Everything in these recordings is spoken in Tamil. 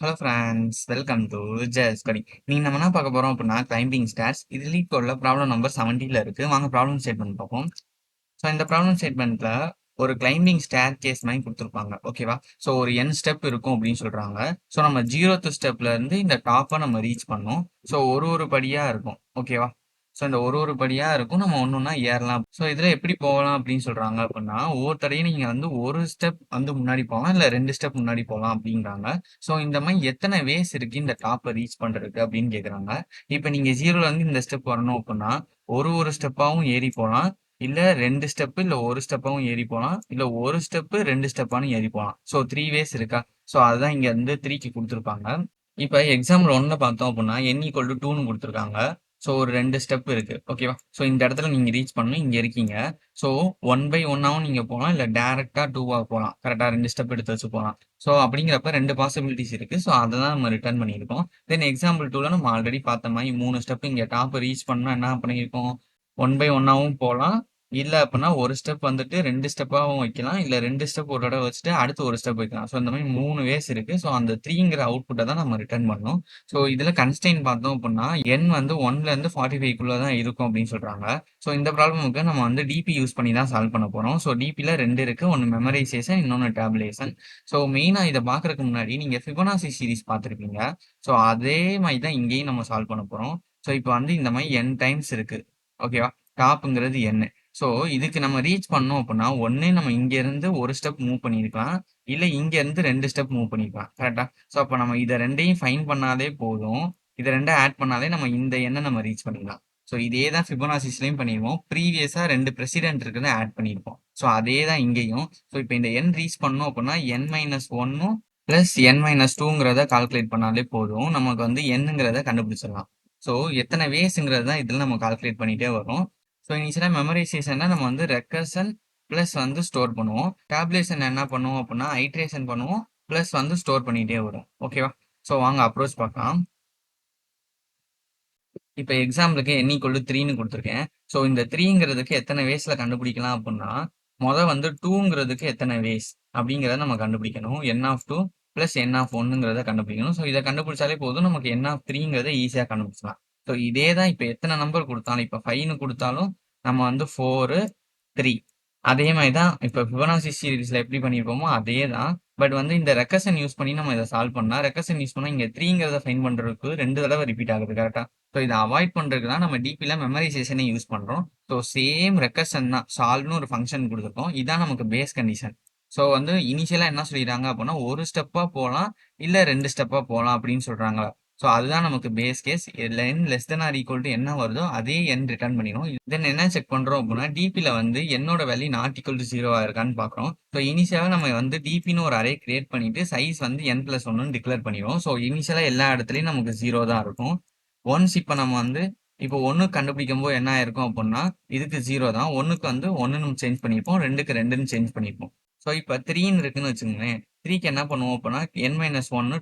Hello friends, welcome to Jess coding. நீங்க நம்ம என்ன பார்க்க போறோம் அப்படின்னா கிளைம்பிங் ஸ்டார்ஸ். இது லீட் கோட்ல ப்ராப்ளம் நம்பர் 70ல இருக்கு. வாங்க ப்ராப்ளம் ஸ்டேட்மெண்ட் பார்ப்போம். ஸோ இந்த ப்ராப்ளம் ஸ்டேட்மெண்ட்ல ஒரு கிளைம்பிங் ஸ்டேர் கேஸ் மாதிரி கொடுத்துருப்பாங்க. ஓகேவா? ஸோ ஒரு n ஸ்டெப் இருக்கும் அப்படின்னு சொல்றாங்க. ஸோ நம்ம 0th ஸ்டெப்ல இருந்து இந்த டாப்பை நம்ம ரீச் பண்ணோம். ஸோ ஒரு படியா இருக்கும். ஓகேவா? ஸோ இந்த ஒரு படியா இருக்கும். நம்ம ஒன்னொன்னா ஏறலாம். ஸோ இதுல எப்படி போகலாம் அப்படின்னு சொல்றாங்க அப்படின்னா, ஒவ்வொரு தடையும் நீங்க வந்து ஒரு ஸ்டெப் வந்து முன்னாடி போகலாம், இல்ல 2 ஸ்டெப் முன்னாடி போகலாம் அப்படிங்கிறாங்க. ஸோ இந்த மாதிரி எத்தனை வேஸ் இருக்கு இந்த டாப்பை ரீச் பண்றதுக்கு அப்படின்னு கேக்குறாங்க. இப்போ நீங்க 0ல இருந்து இந்த ஸ்டெப் வரணும் அப்படின்னா ஒரு ஸ்டெப்பாவும் ஏறி போகலாம், இல்ல 2 ஸ்டெப் இல்ல ஒரு ஸ்டெப்பாவும் ஏறி போலாம். இல்ல ஒரு ஸ்டெப் 2 ஸ்டெப்பானும் ஏறி போலாம். சோ 3 வேஸ் இருக்கா? சோ அதுதான் இங்க வந்து 3க்கு குடுத்திருப்பாங்க. இப்ப எக்ஸாம்பிள் 1ல பார்த்தோம் அப்படின்னா n = 2ன்னு குடுத்திருக்காங்க. சோ ஒரு 2 ஸ்டெப் இருக்கு. ஓகேவா? சோ இந்த இடத்துல நீங்க ரீச் பண்ணணும். இங்க இருக்கீங்க. சோ 1 பை 1ஆவும் நீங்க போலாம். இல்ல டைரக்ட்டா 2வா போலாம். கரெக்ட்டா 2 ஸ்டெப் எடுத்து வச்சு போலாம். சோ அப்படிங்கிறப்ப 2 பாசிபிலிட்டிஸ் இருக்கு. சோ அத தான் நம்ம ரிட்டர்ன் பண்ணியிருக்கோம். தென் எக்ஸாம்பிள் 2ல நம்ம ஆல்ரெடி பார்த்த மாரி 3 ஸ்டெப் இங்க டாப் ரீச் பண்ணா என்ன பண்ணியிருக்கோம்? 1 பை 1ஆவும் போலாம். இல்ல அப்படின்னா ஒரு ஸ்டெப் வந்துட்டு 2 ஸ்டெப்பாவும் வைக்கலாம். இல்ல 2 ஸ்டெப் ஒரு தடவ வச்சுட்டு அடுத்து ஒரு ஸ்டெப் வைக்கலாம். ஸோ இந்த மாதிரி 3 வேஸ் இருக்கு. ஸோ அந்த 3ங்கிற அவுட்புட்ட தான் நம்ம ரிட்டர்ன் பண்ணணும். ஸோ இதுல கன்ஸ்ட்ரெயின் பார்த்தோம் அப்படின்னா n வந்து 1ல இருந்து 45க்குள்ள தான் இருக்கும் அப்படின்னு சொல்றாங்க. ஸோ இந்த ப்ராப்ளமுக்கு நம்ம வந்து டிபி யூஸ் பண்ணி தான் சால்வ் பண்ண போறோம். ஸோ டிபில 2 இருக்கு. ஒன்னு மெமரைசேஷன், இன்னொன்னு டேபுலேஷன். ஸோ மெயினா இத பார்க்கறதுக்கு முன்னாடி நீங்க ஃபிபனாசி சீரிஸ் பார்த்திருப்பீங்க. ஸோ அதே மாதிரி தான் இங்கேயும் நம்ம சால்வ் பண்ண போறோம். ஸோ இப்போ வந்து இந்த மாதிரி n டைம்ஸ் இருக்கு. ஓகேவா? டாப்ங்கிறது n. ஸோ இதுக்கு நம்ம ரீச் பண்ணோம் அப்படின்னா ஒண்ணு நம்ம இங்க இருந்து ஒரு ஸ்டெப் மூவ் பண்ணியிருக்கலாம். இல்ல இங்க இருந்து 2 ஸ்டெப் மூவ் பண்ணிக்கலாம். கரெக்ட்டா? ஸோ அப்ப நம்ம இத 2யும் ஃபைண்ட் பண்ணாலே போதும். இத 2 ஆட் பண்ணாலே நம்ம இந்த எண்ண நம்ம ரீச் பண்ணிடலாம். ஸோ இதே தான் ஃபிபனாசிஸ்லயும் பண்ணிருவோம். ப்ரீவியஸா 2 பிரசிடென்ட் இருக்குன்னு ஆட் பண்ணியிருப்போம். ஸோ அதே தான் இங்கேயும். ஸோ இப்போ இந்த n ரீச் பண்ணோம் அப்படின்னா n-1ம் பிளஸ் n-2ங்கிறத கால்குலேட் பண்ணாலே போதும். நமக்கு வந்து nங்கிறத கண்டுபிடிச்சிடலாம். ஸோ எத்தனை வேஸ்ங்கிறது தான் இதுல நம்ம கால்குலேட் பண்ணிட்டே வரோம். ஸோ இனிஷியலா மெமரைசேஷன்ல நம்ம வந்து ரெக்கர்ஷன் பிளஸ் வந்து ஸ்டோர் பண்ணுவோம். டேபுலேஷன் என்ன பண்ணுவோம் அப்படின்னா ஐட்ரேஷன் பண்ணுவோம். பிளஸ் வந்து ஸ்டோர் பண்ணிட்டே வரும். ஓகேவா? ஸோ வாங்க அப்ரோச் பார்க்கலாம். இப்ப எக்ஸாம்பிளுக்கு n = 3ன்னு குடுத்துருக்கேன். ஸோ இந்த 3ங்கிறதுக்கு எத்தனை வேஸ்ல கண்டுபிடிக்கலாம் அப்படின்னா, வந்து 2ங்கிறதுக்கு எத்தனை வேஸ் அப்படிங்கிறத நம்ம கண்டுபிடிக்கணும். n(2) பிளஸ் n(1)ங்கிறத கண்டுபிடிக்கணும். ஸோ இத கண்டுபிடிச்சாலே போதும். நமக்கு n(3)ங்கிறத ஈஸியா கண்டுபிடிச்சலாம். ஸோ இதே தான் இப்ப எத்தனை நம்பர் குடுத்தாலும், இப்ப 5ன்னு குடுத்தாலும் நம்ம வந்து 4, 3 அதே மாரி தான் இப்ப ஃபிபனாசி சீரிஸ்ல எப்படி பண்ணியிருப்போமோ அதே தான். பட் வந்து இந்த ரெக்கர்ஷன் யூஸ் பண்ணி நம்ம இத சால்வ் பண்ணா, ரெக்கர்ஷன் யூஸ் பண்ணா இங்க 3ங்கிறத ஃபைண்ட் பண்றதுக்கு 2 தடவ ரிப்பீட் ஆகுது. கரெக்ட்டா? ஸோ இத அவாய்ட் பண்றதுக்கு தான் நம்ம டிபில மெமரைசேஷனே யூஸ் பண்றோம். ஸோ சேம் ரெக்கர்ஷன் தான். சால்வ்னு ஒரு ஃபங்ஷன் குடுத்துருக்கோம். இதான் நமக்கு பேஸ் கண்டிஷன். ஸோ வந்து இனிஷியலா என்ன சொல்லிர்றாங்க அப்படின்னா, ஒரு ஸ்டெப்பா போலாம், இல்ல 2 ஸ்டெப்பா போலாம் அப்படின்னு சொல்றாங்க. ஸோ அதுதான் நமக்கு base case. n less than or equal to என்ன வருதோ அதே n ரிட்டர்ன் பண்ணிரும். தென் என்ன செக் பண்றோம் அப்படின்னா, டிபில வந்து என்னோட வேல்யூ நாட் ஈக்குவல் டு 0வா இருக்கான்னு பார்க்குறோம். ஸோ இனிஷியலா நம்ம வந்து டிபின்னு ஒரு அரே கிரியேட் பண்ணிட்டு சைஸ் வந்து n+1ன்னு டிக்ளேர் பண்ணிருவோம். ஸோ இனிஷியலா எல்லா இடத்துலயும் நமக்கு 0 தான் இருக்கும். ஒன்ஸ் இப்ப நம்ம வந்து இப்போ 1 கண்டுபிடிக்கும்போது என்ன ஆயிருக்கும் அப்படின்னா, இதுக்கு 0 தான். 1க்கு வந்து 1ன்னு சேஞ்ச் பண்ணியிருப்போம். 2க்கு 2ன்னு சேஞ்ச் பண்ணியிருப்போம். ஸோ இப்ப 3ன்னு இருக்குன்னு வச்சுக்கோங்களேன். 3க்கு என்ன பண்ணுவோம் அப்படின்னா, n-1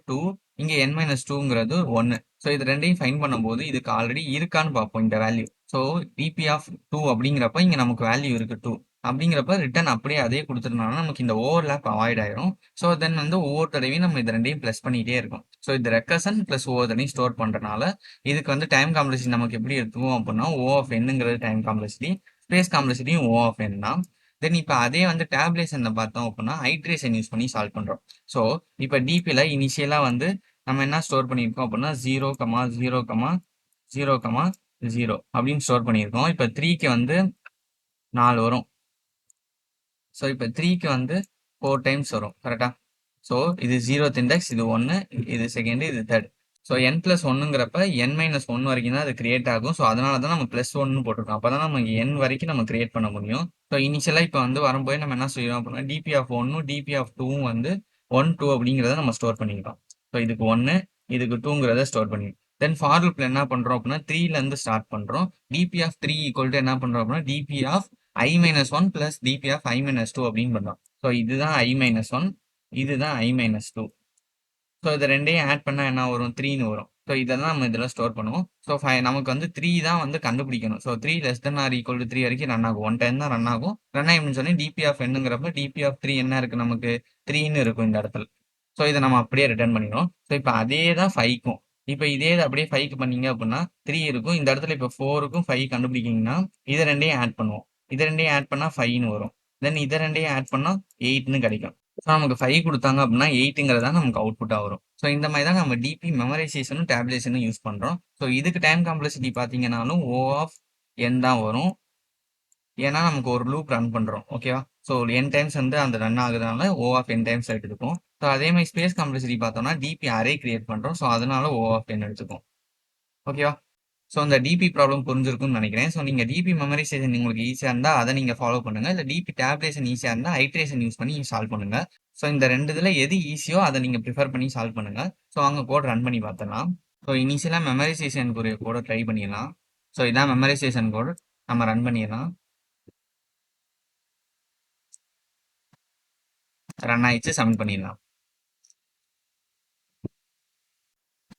2 இங்க n-2ங்கிறது 1. ஸோ இது 2யும் ஃபைண்ட் பண்ணும்போது இதுக்கு ஆல்ரெடி இருக்கான்னு பார்ப்போம் இந்த வேல்யூ. ஸோ டிபி ஆஃப் 2 அப்படிங்கிறப்ப இங்க நமக்கு வேல்யூ இருக்கு 2. அப்படிங்கிறப்ப ரிட்டர்ன் அப்படியே அதே குடுத்துட்டனால நமக்கு இந்த ஓவர்லேப் அவாய்ட் ஆயிரும். ஸோ தென் வந்து ஒவ்வொரு தடவையும் நம்ம இது 2யும் பிளஸ் பண்ணிட்டே இருக்கோம். ஸோ இது ரெக்கர்ஷன் பிளஸ் ஒவ்வொரு தடவையும் ஸ்டோர் பண்றனால இதுக்கு வந்து டைம் காம்ப்ளெக்சிட்டி நமக்கு எப்படி எடுத்துக்குவோம் அப்படின்னா, O ஆஃப் nங்கிறது டைம் காம்ப்ளெக்சிட்டி, ஸ்பேஸ் காம்ப்ளெக்சிட்டியும் O ஆஃப் n தான். தென் இப்ப அதே வந்து டேபுலேஷன்ல பார்த்தோம் அப்படின்னா, ஐட்ரேஷன் யூஸ் பண்ணி சால்வ் பண்றோம். ஸோ இப்ப டிபில இனிஷியலா வந்து நம்ம என்ன ஸ்டோர் பண்ணியிருக்கோம் அப்படின்னா 0, 0, 0, 0 அப்படின்னு ஸ்டோர் பண்ணியிருக்கோம். இப்ப 3க்கு வந்து 4 வரும். ஸோ இப்ப 3க்கு வந்து 4 டைம்ஸ் வரும். கரெக்ட்டா? ஸோ இது 0த் இண்டெக்ஸ், இது 1, இது செகண்ட், இது தேர்ட். ஸோ n+1ங்கிறப்ப n-1 வரைக்கும் தான் அது கிரியேட் ஆகும். ஸோ அதனால தான் நம்ம +1ன்னு போட்டிருக்கோம். அப்பதான் நமக்கு n வரைக்கும் நம்ம கிரியேட் பண்ண முடியும். ஸோ இனிஷியலா இப்ப வந்து வரும்போது நம்ம என்ன செய்றோம் அப்படின்னா, டிபி ஆஃப் 1ம் டிபி ஆஃப் 2ம் வந்து 1, 2 அப்படிங்கிறத நம்ம ஸ்டோர் பண்ணிக்கிறோம். ஸோ இதுக்கு 1, இதுக்கு 2ங்கிறத ஸ்டோர் பண்ணிக்கிறோம். தென் ஃபார் லூப்ல என்ன பண்றோம் அப்படின்னா, 3ல இருந்து ஸ்டார்ட் பண்றோம். டிபி ஆஃப் 3 ஈக்குவல் டு என்ன பண்றோம் அப்படின்னா, DP of i-1 plus DP of i-2 அப்படின்னு பண்றோம். ஸோ இதுதான் i-1, இதுதான் i-2. ஸோ இது 2யும் ஆட் பண்ணா என்ன வரும்? 3ன்னு வரும். ஸோ இதெல்லாம் நம்ம இதுல ஸ்டோர் பண்ணுவோம். ஸோ நமக்கு வந்து 3 தான் வந்து கண்டுபிடிக்கணும். So 3 less than or equal to 3 வரைக்கும் ரன் ஆகும். 1 டைம் தான் ரன் ஆகும். ரன் ஆயிடும்னு சொன்னேன். டிபி ஆஃப் nங்கிறப்ப டிபி ஆஃப் 3 என்ன இருக்கு நமக்கு? 3ன்னு இருக்கும் இந்த இடத்துல. ஸோ இதை நம்ம அப்படியே ரிட்டர்ன் பண்ணிடும். ஸோ இப்போ அதே தான் 5க்கும். இப்போ இதே இது அப்படியே 5க்கு பண்ணீங்க அப்படின்னா 3 இருக்கும். இந்த இடத்துல இப்போ 4க்கும் 5 கண்டுபிடிக்கிங்கன்னா இதை ரெண்டையும் ஆட் பண்ணுவோம். இதை ரெண்டையும் ஆட் பண்ணா 5ன்னு வரும். தென் இதை ரெண்டையும் ஆட் பண்ணா 8ன்னு கிடைக்கும். ஸோ நமக்கு 5 கொடுத்தாங்க அப்படின்னா 8ங்கிறதா நமக்கு அவுட்புட்டாக வரும். ஸோ இந்த மாதிரி தான் நம்ம டிபி மெமரைசேஷனும் டேப்லேஷனும் யூஸ் பண்ணுறோம். ஸோ இதுக்கு டைம் காம்ப்ளெக்சிட்டி பார்த்தீங்கன்னாலும் O ஆஃப் n தான் வரும். ஏன்னா நமக்கு ஒரு லூப் ரன் பண்ணுறோம். ஓகேவா? ஸோ n டைம்ஸ் வந்து அந்த ரன் ஆகுறதுனால O ஆஃப் n டைம்ஸ் எடுத்துக்கும். ஸோ அதே மாதிரி ஸ்பேஸ் காம்ப்ளெக்சிட்டி பார்த்தோம்னா டிபி அரே கிரியேட் பண்ணுறோம். ஸோ அதனால O ஆஃப் n எடுத்துக்கும். ஓகேவா? ஸோ அந்த டிபி ப்ராப்ளம் புரிஞ்சிருக்கும்னு நினைக்கிறேன். ஸோ நீங்கள் டிபி மெமரைசேஷன் உங்களுக்கு ஈஸியாக இருந்தால் அதை நீங்கள் ஃபாலோ பண்ணுங்கள். இல்லை டிபி டேப்லேஷன் ஈஸியாக இருந்தால் ஐட்ரேஷன் யூஸ் பண்ணி சால்வ் பண்ணுங்கள். ஸோ இந்த ரெண்டு இதில் எது ஈஸியோ அதை நீங்கள் ப்ரிஃபர் பண்ணி சால்வ் பண்ணுங்கள். ஸோ அங்கே கோட் ரன் பண்ணி பார்த்துடலாம். ஸோ இனிஷியலாக மெமரைசேஷனுக்கு ஒரு கோடை ட்ரை பண்ணிடலாம். ஸோ இதான் மெமரைசேஷன் கோடு. நம்ம ரன் பண்ணிடலாம். ரன் ஆயிடுச்சு. சப்மிட் பண்ணிடலாம்.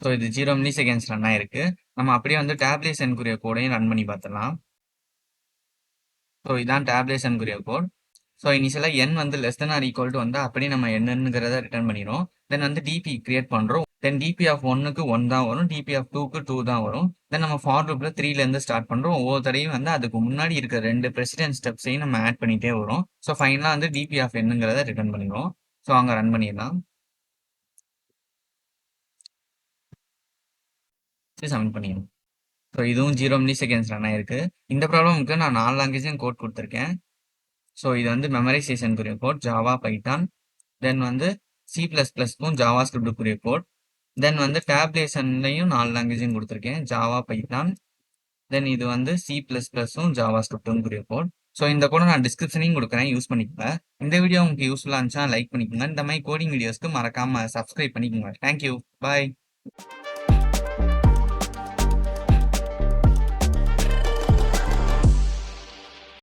ஸோ இது 0 மில்லி செகண்ட்ஸ் ரன் ஆயிருக்கு. நம்ம அப்படியே வந்து டேப்லேஷனுக்குரிய கோடையும் ரன் பண்ணி பார்த்துடலாம். ஸோ இதான் டேப்லேஷனுக்குரிய கோட். ஸோ இனிஷியலாக n வந்து less than or equal to வந்து அப்படியே நம்ம என்னங்கிறத ரிட்டர்ன் பண்ணிடும். தென் வந்து டிபி கிரியேட் பண்ணுறோம். தென் டிபி ஆஃப் 1க்கு 1 தான் வரும். டிபி ஆஃப் 2க்கு 2 தான் வரும். தென் நம்ம ஃபார் லூப்பில் 3லேருந்து ஸ்டார்ட் பண்ணுறோம். ஒவ்வொரு தடையும் வந்து அதுக்கு முன்னாடி இருக்கிற 2 ப்ரெசிடென்ட் ஸ்டெப்ஸையும் நம்ம ஆட் பண்ணிகிட்டே வரும். ஸோ ஃபைனலாக வந்து டிபி ஆஃப் என்னங்கிறத ரிட்டர்ன் பண்ணிடுவோம். ஸோ அங்கே ரன் பண்ணிடலாம். சப்மிட் பண்ணிடலாம். ஸோ இதுவும் 0 மில்லி செகண்ட்ஸ் ரன் ஆயிருக்கு. இந்த ப்ராப்ளமுக்கு நான் 4 லாங்குவேஜும் கோட் கொடுத்துருக்கேன். ஸோ இது வந்து மெமரைசேஷனுக்குரிய கோட் ஜாவா பைத்தான். தென் வந்து C++க்கும் ஜாவா ஸ்கிரிப்டுக்குரிய கோட். தென் வந்து டேப்லேஷன்லையும் 4 லாங்குவேஜும் கொடுத்துருக்கேன். Java Python. தென் இது வந்து C++ம் ஜாவா ஸ்கிரிப்டுக்குரிய கோட். ஸோ இந்த கோடை நான் டிஸ்கிரிப்ஷனையும் கொடுக்குறேன். யூஸ் பண்ணிக்கோங்க. இந்த வீடியோ உங்களுக்கு யூஸ்ஃபுல்லாக இருந்துச்சுன்னா லைக் பண்ணிக்கோங்க. இந்த மாதிரி கோடிங் வீடியோஸ்க்கு மறக்காமல் சப்ஸ்கிரைப் பண்ணிக்கோங்க. தேங்க்யூ. பாய்.